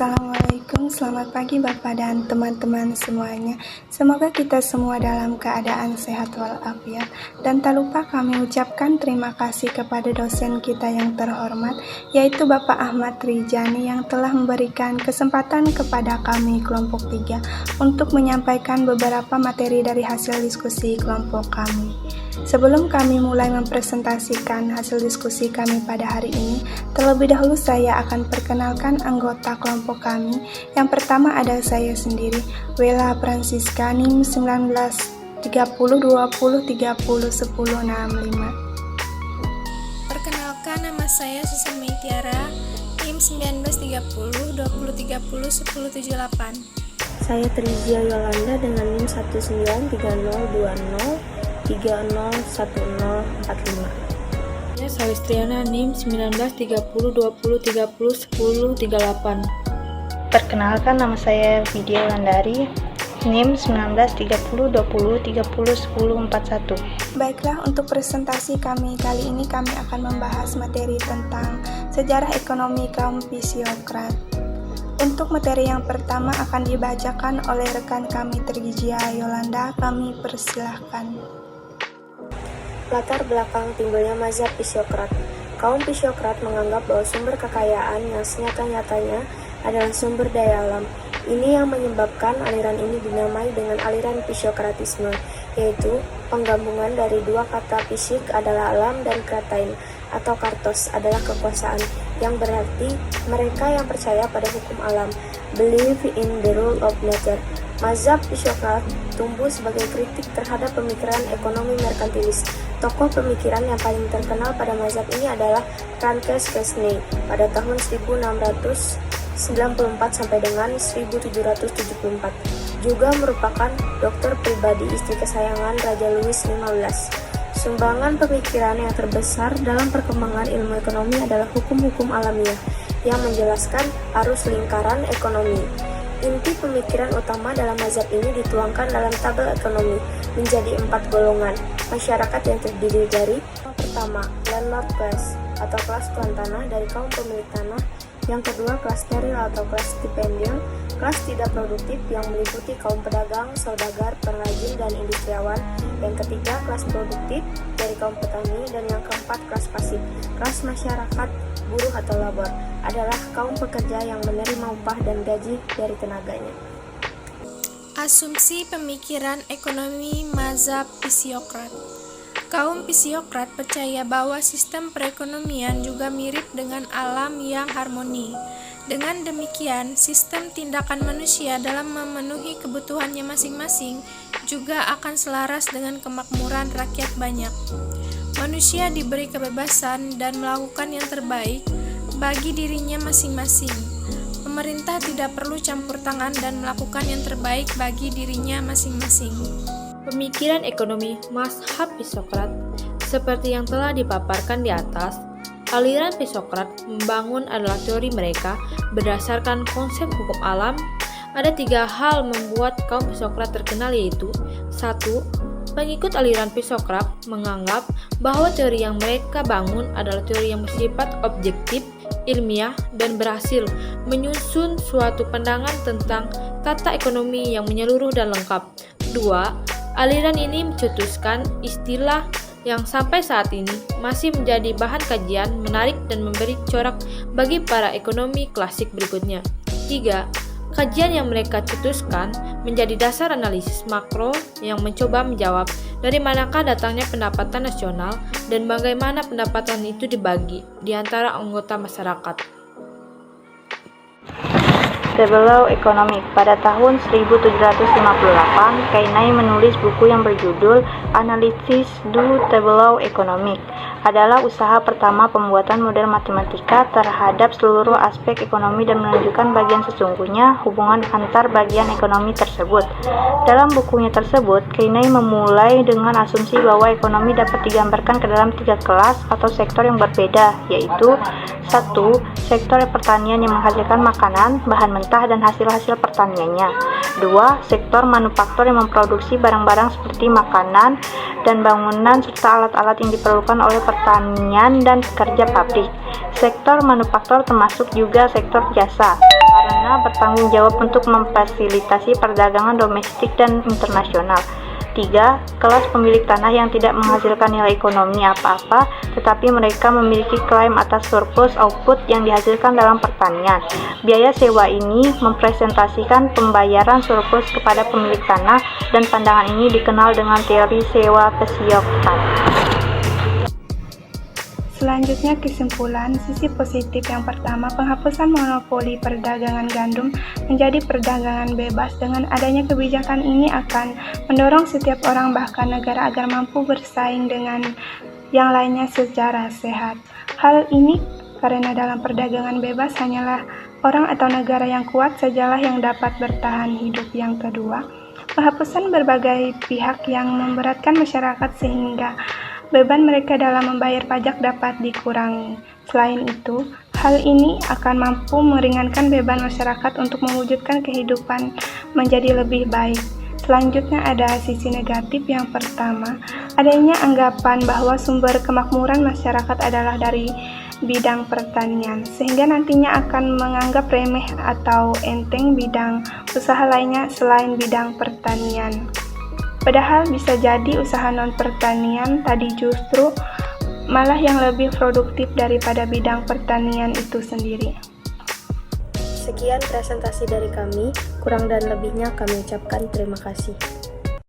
Assalamualaikum, selamat pagi Bapak dan teman-teman semuanya. Semoga kita semua dalam keadaan sehat walafiat. Dan tak lupa kami ucapkan terima kasih kepada dosen kita yang terhormat, yaitu Bapak Ahmad Rijani yang telah memberikan kesempatan kepada kami kelompok 3 untuk menyampaikan beberapa materi dari hasil diskusi kelompok kami. Sebelum kami mulai mempresentasikan hasil diskusi kami pada hari ini, terlebih dahulu saya akan perkenalkan anggota kelompok kami. Yang pertama ada saya sendiri, Wela Francisca, NIM 19 30 20 30 10 65. Perkenalkan, nama saya Susan Mei Tiara, NIM 19 30 20 30 10 78. Saya Trizia Yolanda dengan NIM 193020 301045. Saya Salistriana, NIM 19 30 20 30 10 38. Perkenalkan, nama saya Vidya Landari, NIM 19 30 20 30 10 41. Baiklah, untuk presentasi kami kali ini kami akan membahas materi tentang sejarah ekonomi kaum Pisiokrat. Untuk materi yang pertama akan dibacakan oleh rekan kami Trizia Yolanda, kami persilahkan. Latar belakang timbulnya mazhab Pisiokrat. Kaum Pisiokrat menganggap bahwa sumber kekayaan yang senyata-nyatanya adalah sumber daya alam. Ini yang menyebabkan aliran ini dinamai dengan aliran Pisiokratisme, yaitu penggabungan dari dua kata pisik adalah alam dan kratain atau kartos adalah kekuasaan, yang berarti mereka yang percaya pada hukum alam, believe in the rule of nature. Mazhab Pisiokrat tumbuh sebagai kritik terhadap pemikiran ekonomi merkantilis. Tokoh pemikiran yang paling terkenal pada mazhab ini adalah Frances Kesney pada tahun 1694 sampai dengan 1774. Juga merupakan dokter pribadi istri kesayangan Raja Louis XV. Sumbangan pemikiran yang terbesar dalam perkembangan ilmu ekonomi adalah hukum-hukum alamiah yang menjelaskan arus lingkaran ekonomi. Inti pemikiran utama dalam mazhab ini dituangkan dalam tabel ekonomi menjadi 4 golongan masyarakat yang terdiri dari: pertama, landlord class atau kelas tuan tanah dari kaum pemilik tanah; yang kedua, kelas steril atau kelas stipendial, kelas tidak produktif yang meliputi kaum pedagang, saudagar, pengrajin, dan industriawan; yang ketiga, kelas produktif dari kaum petani; dan yang keempat, kelas pasif, kelas masyarakat, buruh atau labor, adalah kaum pekerja yang menerima upah dan gaji dari tenaganya. Asumsi pemikiran ekonomi mazhab Pisiokrat. Kaum Pisiokrat percaya bahwa sistem perekonomian juga mirip dengan alam yang harmoni. Dengan demikian, sistem tindakan manusia dalam memenuhi kebutuhannya masing-masing juga akan selaras dengan kemakmuran rakyat banyak. Manusia diberi kebebasan dan melakukan yang terbaik bagi dirinya masing-masing. Pemerintah tidak perlu campur tangan dan melakukan yang terbaik bagi dirinya masing-masing. Pemikiran ekonomi mazhab Pisiokrat seperti yang telah dipaparkan di atas, aliran Pisiokrat membangun adalah teori mereka berdasarkan konsep hukum alam. Ada 3 hal membuat kaum Pisiokrat terkenal, yaitu: 1. Pengikut aliran Pisiokrat menganggap bahwa teori yang mereka bangun adalah teori yang bersifat objektif, ilmiah, dan berhasil menyusun suatu pandangan tentang tata ekonomi yang menyeluruh dan lengkap. 2. Aliran ini mencetuskan istilah yang sampai saat ini masih menjadi bahan kajian menarik dan memberi corak bagi para ekonomi klasik berikutnya. 3. Kajian yang mereka cetuskan menjadi dasar analisis makro yang mencoba menjawab dari manakah datangnya pendapatan nasional dan bagaimana pendapatan itu dibagi di antara anggota masyarakat. Tableau Economic. Pada tahun 1758, Keynes menulis buku yang berjudul Analysis du Tableau Economic. Adalah usaha pertama pembuatan model matematika terhadap seluruh aspek ekonomi dan menunjukkan bagian sesungguhnya hubungan antar bagian ekonomi tersebut. Dalam bukunya tersebut, Keynes memulai dengan asumsi bahwa ekonomi dapat digambarkan ke dalam 3 kelas atau sektor yang berbeda, yaitu: 1. Sektor pertanian yang menghasilkan makanan, bahan mentah, dan hasil-hasil pertaniannya. 2. Sektor manufaktur yang memproduksi barang-barang seperti makanan dan bangunan serta alat-alat yang diperlukan oleh pertanian dan pekerja pabrik. Sektor manufaktur termasuk juga sektor jasa, karena bertanggung jawab untuk memfasilitasi perdagangan domestik dan internasional. 3. Kelas pemilik tanah yang tidak menghasilkan nilai ekonomi apa-apa, tetapi mereka memiliki klaim atas surplus output yang dihasilkan dalam pertanian. Biaya sewa ini mempresentasikan pembayaran surplus kepada pemilik tanah, dan pandangan ini dikenal dengan teori sewa Psiokrat. Selanjutnya kesimpulan, sisi positif yang pertama, penghapusan monopoli perdagangan gandum menjadi perdagangan bebas. Dengan adanya kebijakan ini akan mendorong setiap orang bahkan negara agar mampu bersaing dengan yang lainnya secara sehat. Hal ini karena dalam perdagangan bebas hanyalah orang atau negara yang kuat sajalah yang dapat bertahan hidup. Yang kedua, penghapusan berbagai pihak yang memberatkan masyarakat sehingga beban mereka dalam membayar pajak dapat dikurangi. Selain itu, hal ini akan mampu meringankan beban masyarakat untuk mewujudkan kehidupan menjadi lebih baik. Selanjutnya ada sisi negatif yang pertama, adanya anggapan bahwa sumber kemakmuran masyarakat adalah dari bidang pertanian, sehingga nantinya akan menganggap remeh atau enteng bidang usaha lainnya selain bidang pertanian. Padahal bisa jadi usaha non-pertanian tadi justru malah yang lebih produktif daripada bidang pertanian itu sendiri. Sekian presentasi dari kami, kurang dan lebihnya kami ucapkan terima kasih.